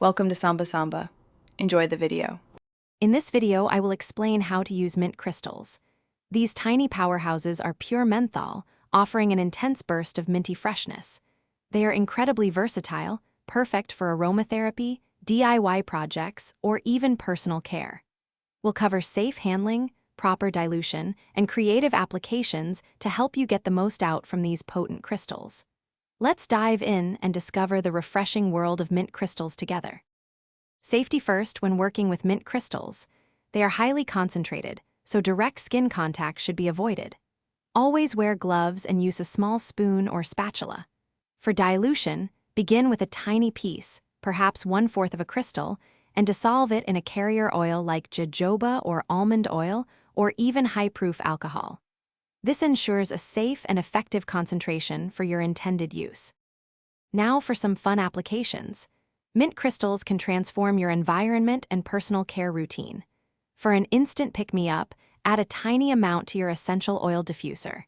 Welcome to Samba Samba. Enjoy the video. In this video, I will explain how to use mint crystals. These tiny powerhouses are pure menthol, offering an intense burst of minty freshness. They are incredibly versatile, perfect for aromatherapy, DIY projects, or even personal care. We'll cover safe handling, proper dilution, and creative applications to help you get the most out from these potent crystals. Let's dive in and discover the refreshing world of mint crystals together. Safety first when working with mint crystals. They are highly concentrated, so direct skin contact should be avoided. Always wear gloves and use a small spoon or spatula. For dilution, begin with a tiny piece, perhaps 1/4 of a crystal, and dissolve it in a carrier oil like jojoba or almond oil, or even high-proof alcohol. This ensures a safe and effective concentration for your intended use. Now for some fun applications. Mint crystals can transform your environment and personal care routine. For an instant pick-me-up, add a tiny amount to your essential oil diffuser.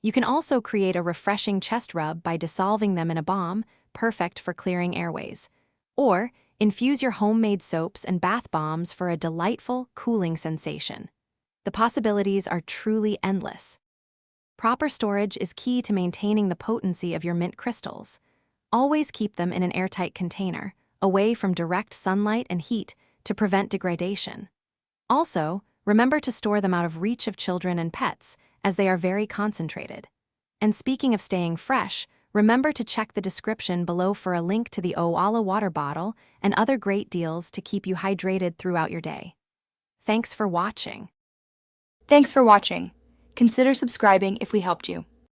You can also create a refreshing chest rub by dissolving them in a balm, perfect for clearing airways. Or infuse your homemade soaps and bath bombs for a delightful, cooling sensation. The possibilities are truly endless. Proper storage is key to maintaining the potency of your mint crystals. Always keep them in an airtight container, away from direct sunlight and heat to prevent degradation. Also, remember to store them out of reach of children and pets, as they are very concentrated. And speaking of staying fresh, remember to check the description below for a link to the Owala water bottle and other great deals to keep you hydrated throughout your day. Thanks for watching. Thanks for watching. Consider subscribing if we helped you.